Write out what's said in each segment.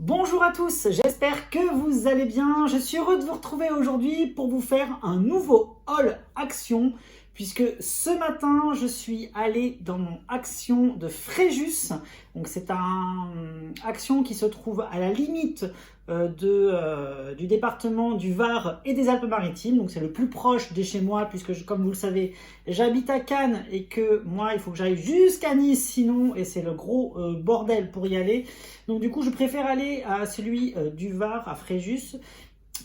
Bonjour à tous, j'espère que vous allez bien. Je suis heureux de vous retrouver aujourd'hui pour vous faire un nouveau haul action, puisque ce matin je suis allé dans mon action de Fréjus. Donc c'est un action qui se trouve à la limite du département du Var et des Alpes-Maritimes. Donc c'est le plus proche de chez moi, puisque comme vous le savez, j'habite à Cannes et que moi il faut que j'aille jusqu'à Nice sinon, et c'est le gros bordel pour y aller. Donc du coup je préfère aller à celui du Var, à Fréjus,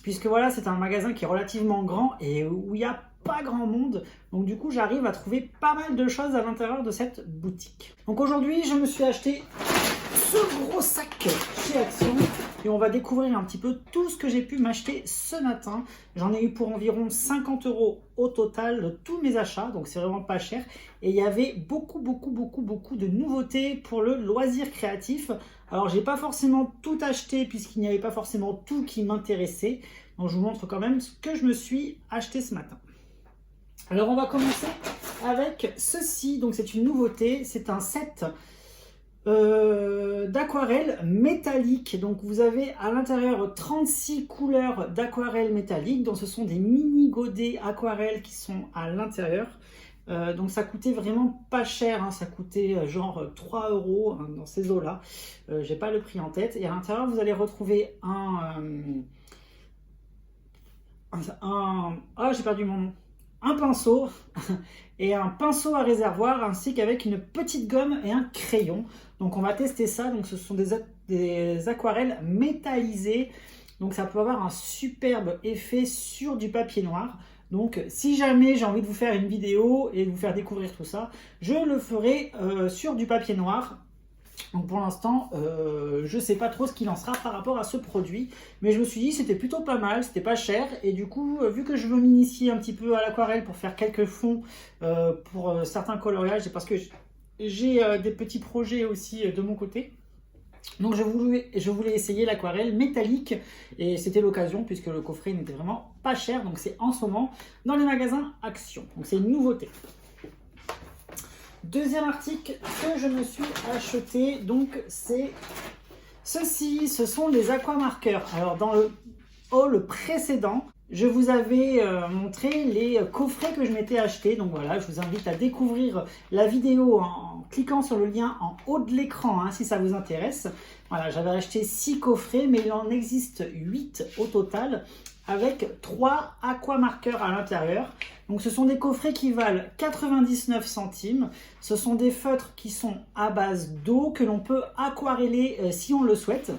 puisque voilà, c'est un magasin qui est relativement grand et où il n'y a pas grand monde. Donc du coup j'arrive à trouver pas mal de choses à l'intérieur de cette boutique. Donc aujourd'hui je me suis acheté ce gros sac chez Action et on va découvrir un petit peu tout ce que j'ai pu m'acheter ce matin. J'en ai eu pour environ 50 € au total de tous mes achats, donc c'est vraiment pas cher. Et il y avait beaucoup de nouveautés pour le loisir créatif. Alors j'ai pas forcément tout acheté puisqu'il n'y avait pas forcément tout qui m'intéressait. Donc je vous montre quand même ce que je me suis acheté ce matin. Alors on va commencer avec ceci. Donc c'est une nouveauté, c'est un set d'aquarelle métallique. Donc vous avez à l'intérieur 36 couleurs d'aquarelle métallique. Donc ce sont des mini godets aquarelle qui sont à l'intérieur. Donc ça coûtait vraiment pas cher, hein. Ça coûtait genre 3 € hein, dans ces eaux là. J'ai pas le prix en tête. Et à l'intérieur vous allez retrouver j'ai perdu mon nom. Un pinceau et un pinceau à réservoir, ainsi qu'avec une petite gomme et un crayon. Donc on va tester ça. Donc ce sont des aquarelles métallisées. Donc ça peut avoir un superbe effet sur du papier noir. Donc si jamais j'ai envie de vous faire une vidéo et de vous faire découvrir tout ça, je le ferai sur du papier noir. Donc pour l'instant, je ne sais pas trop ce qu'il en sera par rapport à ce produit. Mais je me suis dit c'était plutôt pas mal, c'était pas cher. Et du coup, vu que je veux m'initier un petit peu à l'aquarelle pour faire quelques fonds pour certains coloriages, et parce que j'ai des petits projets aussi de mon côté. Donc je voulais essayer l'aquarelle métallique et c'était l'occasion puisque le coffret n'était vraiment pas cher. Donc c'est en ce moment dans les magasins Action. Donc c'est une nouveauté. Deuxième article que je me suis acheté, donc c'est ceci, ce sont les aquamarqueurs. Alors dans le haul précédent, je vous avais montré les coffrets que je m'étais acheté. Donc voilà, je vous invite à découvrir la vidéo en cliquant sur le lien en haut de l'écran hein, si ça vous intéresse. Voilà, j'avais acheté 6 coffrets, mais il en existe 8 au total, avec 3 aquamarqueurs à l'intérieur. Donc ce sont des coffrets qui valent 99 centimes. Ce sont des feutres qui sont à base d'eau que l'on peut aquareller si on le souhaite.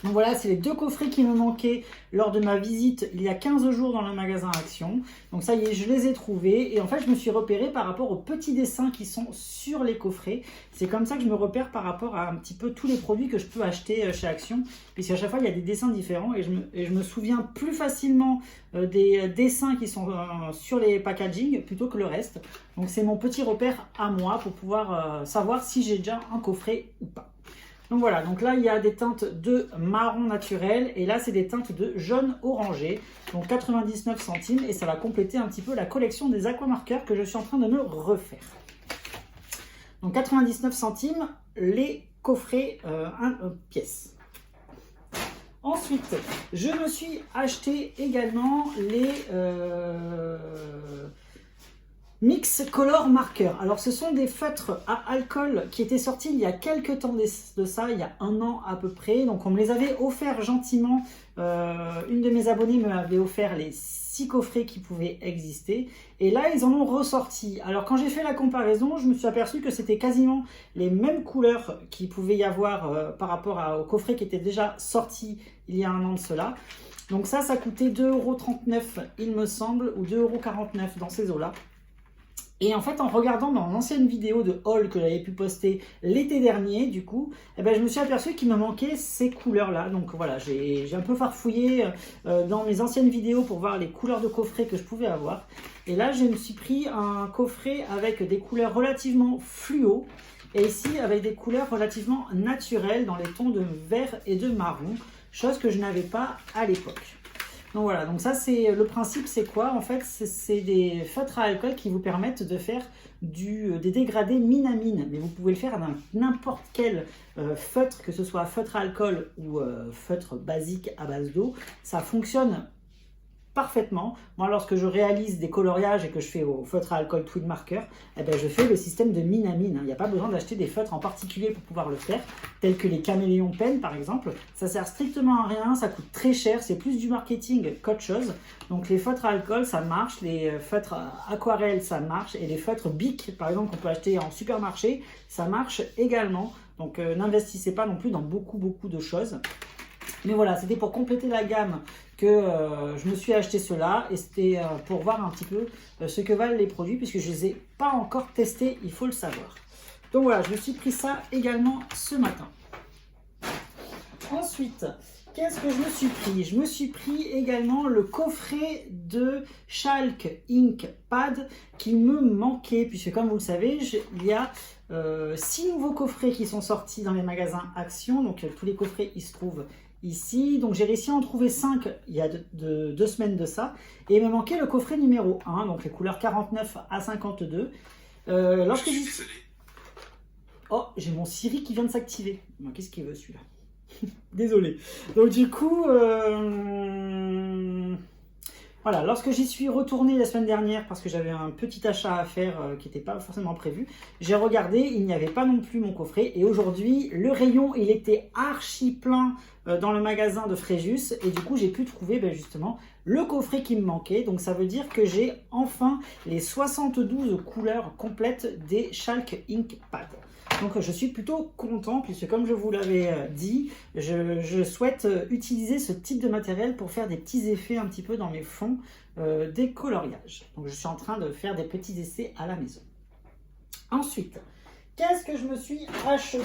Donc voilà, c'est les 2 coffrets qui me manquaient lors de ma visite il y a 15 jours dans le magasin Action. Donc ça y est, je les ai trouvés. Et en fait, je me suis repérée par rapport aux petits dessins qui sont sur les coffrets. C'est comme ça que je me repère par rapport à un petit peu tous les produits que je peux acheter chez Action. Puisqu'à chaque fois, il y a des dessins différents. Et je me souviens plus facilement des dessins qui sont sur les packaging plutôt que le reste. Donc c'est mon petit repère à moi pour pouvoir savoir si j'ai déjà un coffret ou pas. Donc voilà, donc là il y a des teintes de marron naturel et là c'est des teintes de jaune orangé, donc 99 centimes et ça va compléter un petit peu la collection des aquamarqueurs que je suis en train de me refaire. Donc 99 centimes, les coffrets 1 pièce. Ensuite, je me suis acheté également les Mix Color Marker. Alors ce sont des feutres à alcool qui étaient sortis il y a quelques temps de ça, il y a 1 an à peu près. Donc on me les avait offert gentiment. Une de mes abonnées me avait offert les 6 coffrets qui pouvaient exister. Et là ils en ont ressorti. Alors quand j'ai fait la comparaison, je me suis aperçu que c'était quasiment les mêmes couleurs qu'il pouvait y avoir par rapport au coffret qui était déjà sorti il y a 1 an de cela. Donc ça coûtait 2,39 € il me semble, ou 2,49 € dans ces eaux-là. Et en fait, en regardant mon ancienne vidéo de haul que j'avais pu poster l'été dernier, du coup, je me suis aperçu qu'il me manquait ces couleurs-là. Donc voilà, j'ai un peu farfouillé dans mes anciennes vidéos pour voir les couleurs de coffret que je pouvais avoir. Et là, je me suis pris un coffret avec des couleurs relativement fluo. Et ici, avec des couleurs relativement naturelles dans les tons de vert et de marron. Chose que je n'avais pas à l'époque. Donc voilà, donc ça c'est le principe, c'est quoi? En fait, c'est des feutres à alcool qui vous permettent de faire des dégradés mine à mine. Mais vous pouvez le faire dans n'importe quel feutre, que ce soit feutre à alcool ou feutre basique à base d'eau. Ça fonctionne parfaitement. Moi, lorsque je réalise des coloriages et que je fais au feutre à alcool Twin Marker, eh ben, je fais le système de mine à mine. Il n'y a pas besoin d'acheter des feutres en particulier pour pouvoir le faire, tels que les caméléons pen par exemple. Ça sert strictement à rien, ça coûte très cher, c'est plus du marketing qu'autre chose. Donc les feutres à alcool, ça marche, les feutres aquarelles, ça marche, et les feutres Bic, par exemple, qu'on peut acheter en supermarché, ça marche également. Donc n'investissez pas non plus dans beaucoup de choses. Mais voilà, c'était pour compléter la gamme que je me suis acheté cela, et c'était pour voir un petit peu ce que valent les produits, puisque je ne les ai pas encore testés, il faut le savoir. Donc voilà, je me suis pris ça également ce matin. Ensuite, qu'est-ce que je me suis pris? Je me suis pris également le coffret de Chalk Ink Pad qui me manquait, puisque comme vous le savez, il y a 6 nouveaux coffrets qui sont sortis dans les magasins Action. Donc tous les coffrets, ils se trouvent ici. Donc j'ai réussi à en trouver 5 il y a 2 semaines de ça. Et il me manquait le coffret numéro 1, donc les couleurs 49 à 52. Lorsque je suis... Oh, j'ai mon Siri qui vient de s'activer. Qu'est-ce qu'il veut celui-là? Désolé. Donc du coup, voilà, lorsque j'y suis retournée la semaine dernière, parce que j'avais un petit achat à faire qui n'était pas forcément prévu, j'ai regardé, il n'y avait pas non plus mon coffret. Et aujourd'hui, le rayon, il était archi plein dans le magasin de Fréjus. Et du coup, j'ai pu trouver justement le coffret qui me manquait. Donc ça veut dire que j'ai enfin les 72 couleurs complètes des Chalk Ink Pad. Donc je suis plutôt content, puisque comme je vous l'avais dit, je souhaite utiliser ce type de matériel pour faire des petits effets un petit peu dans mes fonds des coloriages. Donc je suis en train de faire des petits essais à la maison. Ensuite, qu'est-ce que je me suis acheté?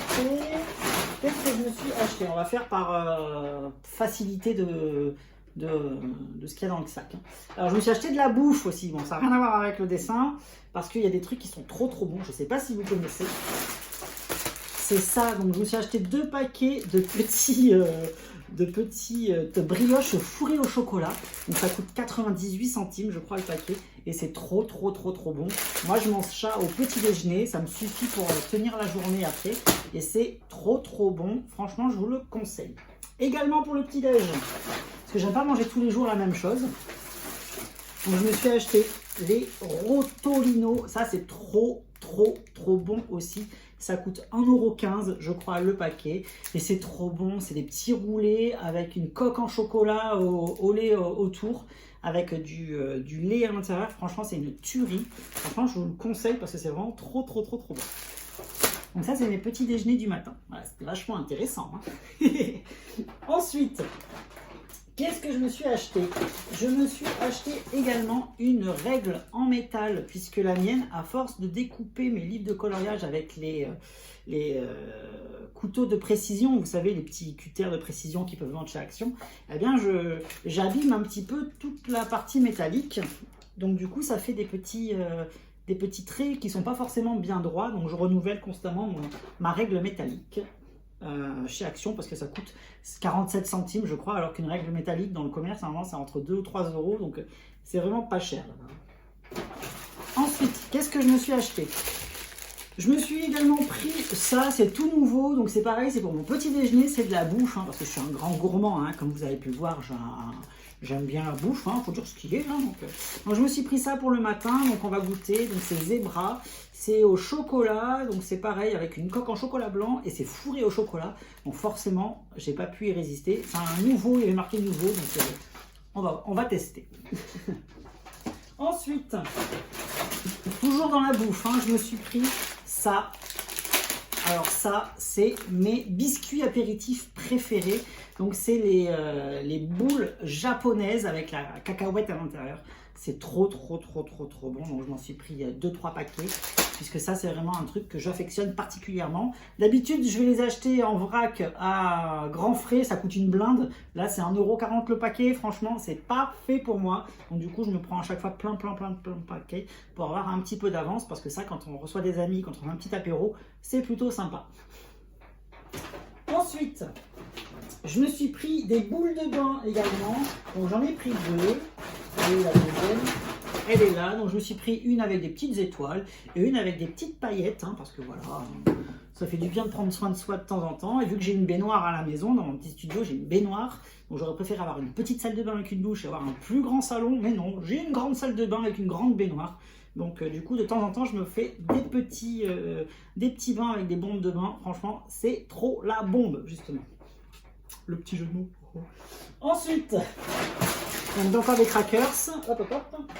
On va faire par facilité de ce qu'il y a dans le sac. Alors je me suis acheté de la bouffe aussi. Bon, ça n'a rien à voir avec le dessin, parce qu'il y a des trucs qui sont trop bons. Je ne sais pas si vous connaissez. C'est ça, donc je me suis acheté 2 paquets de petites brioches fourrées au chocolat. Donc ça coûte 98 centimes, je crois, le paquet. Et c'est trop bon. Moi, je mange ça au petit déjeuner. Ça me suffit pour tenir la journée après. Et c'est trop bon. Franchement, je vous le conseille. Également pour le petit déj, parce que j'aime pas manger tous les jours la même chose. Donc je me suis acheté les Rotolino. Ça, c'est trop bon aussi. Ça coûte 1,15 € je crois le paquet. Et c'est trop bon. C'est des petits roulés avec une coque en chocolat au lait autour, avec du lait à l'intérieur. Franchement, c'est une tuerie. Franchement, je vous le conseille parce que c'est vraiment trop bon. Donc ça, c'est mes petits déjeuners du matin. Voilà, c'était vachement intéressant. Hein. Ensuite, qu'est-ce que je me suis acheté? Je me suis acheté également une règle en métal, puisque la mienne, à force de découper mes livres de coloriage avec les couteaux de précision, vous savez, les petits cutters de précision qui peuvent vendre chez Action, eh bien, j'abîme un petit peu toute la partie métallique. Donc du coup, ça fait des petits traits qui ne sont pas forcément bien droits. Donc je renouvelle constamment ma règle métallique. Chez Action, parce que ça coûte 47 centimes je crois, alors qu'une règle métallique dans le commerce normalement c'est entre 2 ou 3 €, donc c'est vraiment pas cher. Ensuite, qu'est-ce que je me suis acheté? Je me suis également pris ça, c'est tout nouveau, donc c'est pareil, c'est pour mon petit déjeuner, c'est de la bouffe, hein, parce que je suis un grand gourmand, hein, comme vous avez pu le voir, j'aime bien la bouffe, hein, faut dire ce qu'il est. Hein, donc je me suis pris ça pour le matin, donc on va goûter. Donc c'est Zebra, c'est au chocolat, donc c'est pareil avec une coque en chocolat blanc et c'est fourré au chocolat. Donc forcément, j'ai pas pu y résister. C'est un nouveau, il y avait marqué nouveau, donc on va tester. Ensuite, toujours dans la bouffe, hein, je me suis pris ça. Alors ça, c'est mes biscuits apéritifs préférés. Donc c'est les boules japonaises avec la cacahuète à l'intérieur. C'est trop bon. Donc je m'en suis pris 2-3 paquets, puisque ça c'est vraiment un truc que j'affectionne particulièrement. D'habitude je vais les acheter en vrac à grands frais, ça coûte une blinde. Là c'est 1,40 € le paquet, franchement c'est parfait pour moi. Donc du coup je me prends à chaque fois plein de paquets pour avoir un petit peu d'avance, parce que ça, quand on reçoit des amis, quand on fait un petit apéro, c'est plutôt sympa. Ensuite, Je me suis pris des boules de bain également. Donc j'en ai pris 2. Et la deuxième, elle est là. Donc je me suis pris une avec des petites étoiles et une avec des petites paillettes. Hein, parce que voilà, ça fait du bien de prendre soin de soi de temps en temps. Et vu que j'ai une baignoire à la maison, dans mon petit studio, j'ai une baignoire. Donc j'aurais préféré avoir une petite salle de bain avec une douche et avoir un plus grand salon. Mais non, j'ai une grande salle de bain avec une grande baignoire. Donc du coup, de temps en temps, je me fais des petits bains avec des bombes de bain. Franchement, c'est trop la bombe, justement. Le petit jeu de mots. Ensuite, donc encore des crackers. Hop, hop, hop.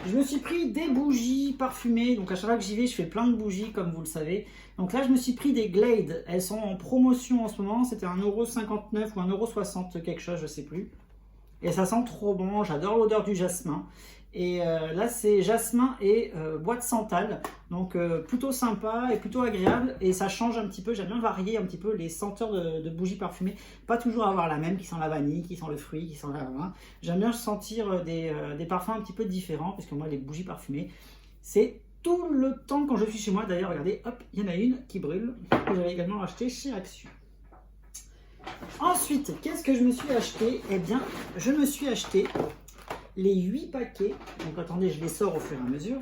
Je me suis pris des bougies parfumées. Donc à chaque fois que j'y vais, je fais plein de bougies, comme vous le savez. Donc là, je me suis pris des Glade. Elles sont en promotion en ce moment. C'était 1,59 € ou 1,60 € quelque chose, je sais plus. Et ça sent trop bon. J'adore l'odeur du jasmin. Et là, c'est jasmin et bois de santal. Donc plutôt sympa et plutôt agréable. Et ça change un petit peu. J'aime bien varier un petit peu les senteurs de bougies parfumées. Pas toujours avoir la même qui sent la vanille, qui sent le fruit, qui sent la vin. J'aime bien sentir des parfums un petit peu différents. Parce que moi, les bougies parfumées, c'est tout le temps quand je suis chez moi. D'ailleurs, regardez, hop, il y en a une qui brûle. Que j'avais également acheté chez Action. Ensuite, qu'est-ce que je me suis acheté? Eh bien, je me suis acheté les 8 paquets. Donc attendez, je les sors au fur et à mesure.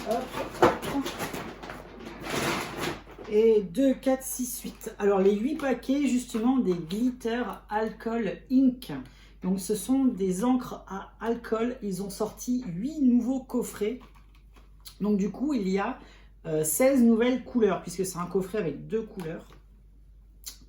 Hop, hop. Et 2, 4, 6, 8. Alors les 8 paquets justement des Glitter Alcohol Ink. Donc ce sont des encres à alcool. Ils ont sorti 8 nouveaux coffrets. Donc du coup il y a 16 nouvelles couleurs puisque c'est un coffret avec 2 couleurs.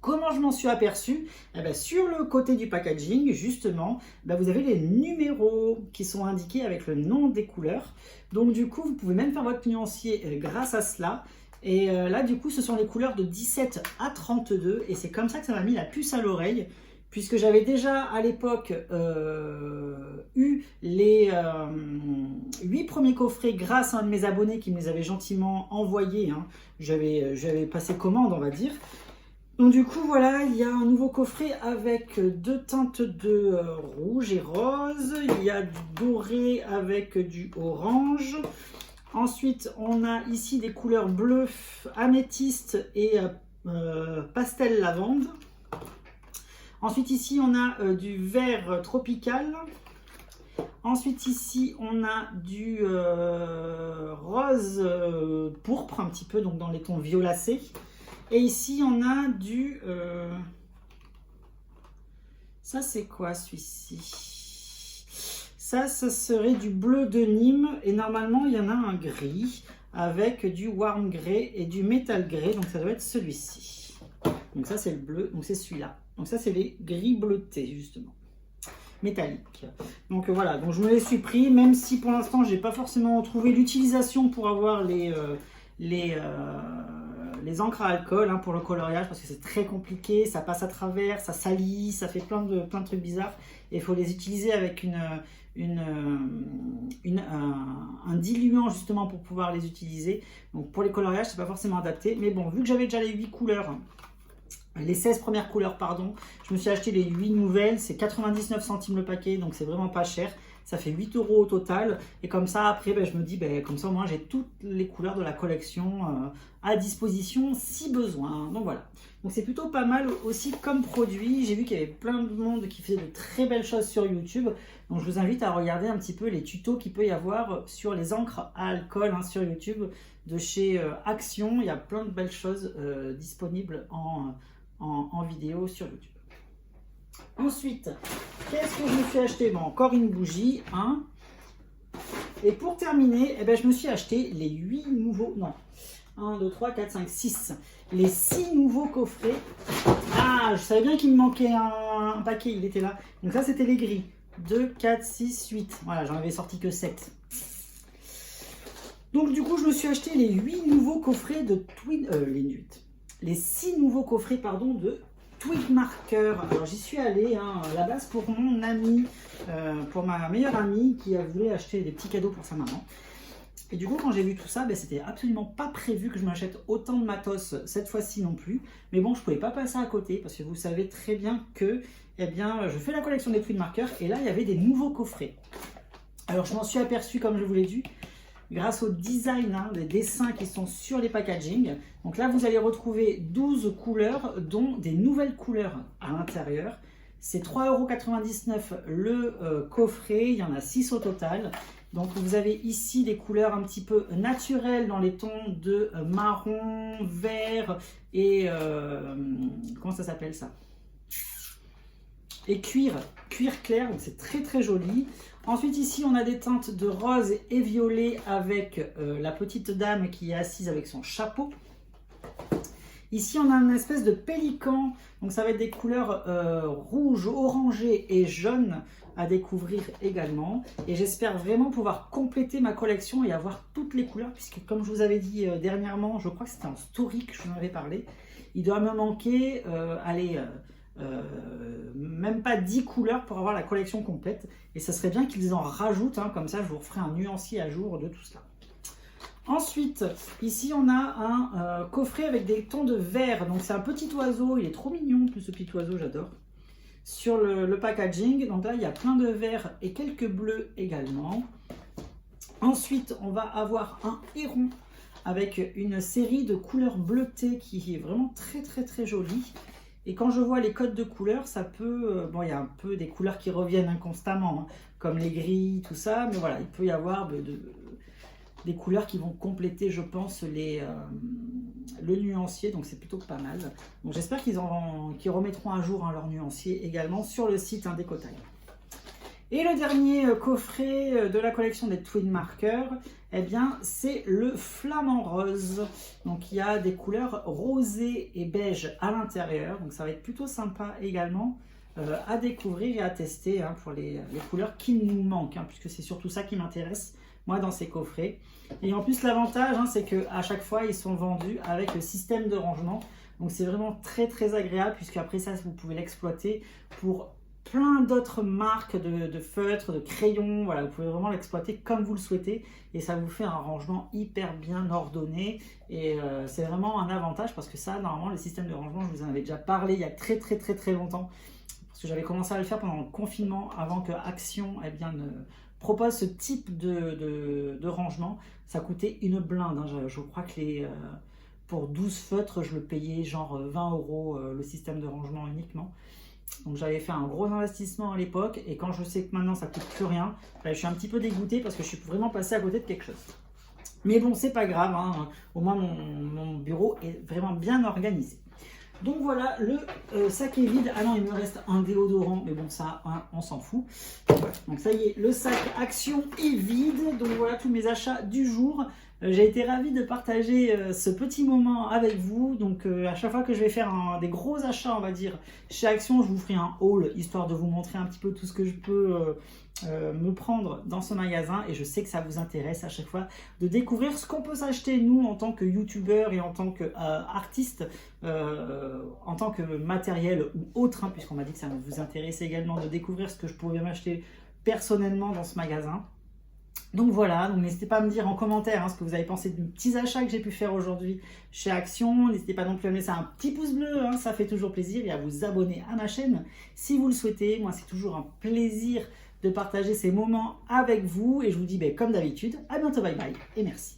Comment je m'en suis aperçu? Eh bien, sur le côté du packaging, justement, vous avez les numéros qui sont indiqués avec le nom des couleurs. Donc du coup, vous pouvez même faire votre nuancier grâce à cela. Et là, du coup, ce sont les couleurs de 17 à 32. Et c'est comme ça que ça m'a mis la puce à l'oreille. Puisque j'avais déjà à l'époque eu les 8 premiers coffrets grâce à un de mes abonnés qui me les avait gentiment envoyés. Hein. J'avais passé commande, on va dire. Donc du coup voilà, il y a un nouveau coffret avec 2 teintes de rouge et rose. Il y a du doré avec du orange. Ensuite on a ici des couleurs bleu, améthyste et pastel lavande. Ensuite ici on a du vert tropical. Ensuite ici on a du rose pourpre un petit peu, donc dans les tons violacés. Et ici, on a du... Ça, c'est quoi, celui-ci? Ça serait du bleu de Nîmes. Et normalement, il y en a un gris avec du warm grey et du metal grey. Donc, ça doit être celui-ci. Donc, ça, c'est le bleu. Donc, c'est celui-là. Donc, ça, c'est les gris bleutés, justement. Métalliques. Donc, voilà. Donc, je me les suis pris. Même si, pour l'instant, je n'ai pas forcément trouvé l'utilisation pour avoir les encres à alcool hein, pour le coloriage parce que c'est très compliqué, ça passe à travers, ça salit, ça fait plein de trucs bizarres et il faut les utiliser avec un diluant justement pour pouvoir les utiliser. Donc pour les coloriages c'est pas forcément adapté, mais bon, vu que j'avais déjà les 8 couleurs, les 16 premières couleurs pardon, je me suis acheté les 8 nouvelles, c'est 99 centimes le paquet, donc c'est vraiment pas cher. Ça fait 8 € au total. Et comme ça, après, je me dis, comme ça, moi, j'ai toutes les couleurs de la collection à disposition si besoin. Donc voilà. Donc c'est plutôt pas mal aussi comme produit. J'ai vu qu'il y avait plein de monde qui faisait de très belles choses sur YouTube. Donc je vous invite à regarder un petit peu les tutos qu'il peut y avoir sur les encres à alcool hein, sur YouTube de chez Action. Il y a plein de belles choses disponibles en vidéo sur YouTube. Ensuite, qu'est-ce que je me suis acheté? Bon, encore une bougie. Hein. Et pour terminer, je me suis acheté les 8 nouveaux... Non, 1, 2, 3, 4, 5, 6. Les 6 nouveaux coffrets. Ah, je savais bien qu'il me manquait un paquet, il était là. Donc ça, c'était les gris. 2, 4, 6, 8. Voilà, j'en avais sorti que 7. Donc du coup, je me suis acheté les 8 nouveaux coffrets de Twin... les 6 nouveaux coffrets, pardon, de Twig Marker. Alors j'y suis allée hein, à la base pour mon ami, pour ma meilleure amie qui a voulu acheter des petits cadeaux pour sa maman. Et du coup quand j'ai vu tout ça, c'était absolument pas prévu que je m'achète autant de matos cette fois-ci non plus. Mais bon, je pouvais pas passer à côté parce que vous savez très bien que je fais la collection des Twig Marker et là il y avait des nouveaux coffrets. Alors je m'en suis aperçu comme je vous l'ai dit. grâce au design, hein, des dessins qui sont sur les packaging. Donc là, vous allez retrouver 12 couleurs, dont des nouvelles couleurs à l'intérieur. C'est 3,99 € le coffret, il y en a 6 au total. Donc vous avez ici des couleurs un petit peu naturelles dans les tons de marron, vert et comment ça s'appelle ça? Et cuir clair, donc c'est très très joli. Ensuite ici on a des teintes de rose et violet avec la petite dame qui est assise avec son chapeau. Ici, on a une espèce de pélican, donc ça va être des couleurs rouge, orangé et jaune à découvrir également. Et j'espère vraiment pouvoir compléter ma collection et avoir toutes les couleurs, puisque comme je vous avais dit dernièrement, je crois que c'était en story que je vous en avais parlé, il doit me manquer, même pas 10 couleurs pour avoir la collection complète. Et ça serait bien qu'ils en rajoutent, hein, comme ça je vous referai un nuancier à jour de tout cela. Ensuite, ici on a un coffret avec des tons de vert. Donc c'est un petit oiseau, il est trop mignon, plus ce petit oiseau, j'adore. Sur le packaging, donc là il y a plein de verts et quelques bleus également. Ensuite, on va avoir un héron avec une série de couleurs bleutées qui est vraiment très très très jolie. Et quand je vois les codes de couleurs, ça peut... bon, il y a un peu des couleurs qui reviennent inconstamment, hein, comme les gris, tout ça. Mais voilà, il peut y avoir des couleurs qui vont compléter, je pense, le nuancier, donc c'est plutôt pas mal. Donc j'espère qu'ils remettront à jour, hein, leur nuancier également sur le site, hein, Décotail. Et le dernier coffret de la collection des Twin Markers, eh bien c'est le flamant rose. Donc il y a des couleurs rosées et beige à l'intérieur, donc ça va être plutôt sympa également à découvrir et à tester, hein, pour les couleurs qui nous manquent, hein, puisque c'est surtout ça qui m'intéresse moi dans ces coffrets. Et en plus l'avantage, hein, c'est qu'à chaque fois ils sont vendus avec le système de rangement, donc c'est vraiment très très agréable, puisque après ça vous pouvez l'exploiter pour plein d'autres marques de feutres, de crayons. Voilà, vous pouvez vraiment l'exploiter comme vous le souhaitez et ça vous fait un rangement hyper bien ordonné. Et c'est vraiment un avantage, parce que ça, normalement, le système de rangement, je vous en avais déjà parlé il y a très longtemps, parce que j'avais commencé à le faire pendant le confinement, avant que Action, eh bien, ne propose ce type de rangement. Ça coûtait une blinde, hein. Je crois que pour 12 feutres, je le payais genre 20 € le système de rangement uniquement. Donc j'avais fait un gros investissement à l'époque, et quand je sais que maintenant ça coûte plus rien, je suis un petit peu dégoûtée, parce que je suis vraiment passée à côté de quelque chose. Mais bon, c'est pas grave, hein. Au moins mon bureau est vraiment bien organisé. Donc voilà, le sac est vide. Ah non, il me reste un déodorant, mais bon, ça, hein, on s'en fout. Voilà. Donc ça y est, le sac Action est vide. Donc voilà tous mes achats du jour. J'ai été ravie de partager ce petit moment avec vous. Donc à chaque fois que je vais faire des gros achats, on va dire, chez Action, je vous ferai un haul, histoire de vous montrer un petit peu tout ce que je peux me prendre dans ce magasin. Et je sais que ça vous intéresse à chaque fois de découvrir ce qu'on peut s'acheter, nous, en tant que youtubeurs et en tant qu'artistes, en tant que matériel ou autre, hein, puisqu'on m'a dit que ça vous intéressait également de découvrir ce que je pouvais m'acheter personnellement dans ce magasin. Donc voilà, donc n'hésitez pas à me dire en commentaire, hein, ce que vous avez pensé des petits achats que j'ai pu faire aujourd'hui chez Action. N'hésitez pas non plus à me laisser un petit pouce bleu, hein, ça fait toujours plaisir, et à vous abonner à ma chaîne si vous le souhaitez. Moi, c'est toujours un plaisir de partager ces moments avec vous, et je vous dis, comme d'habitude, à bientôt, bye bye et merci.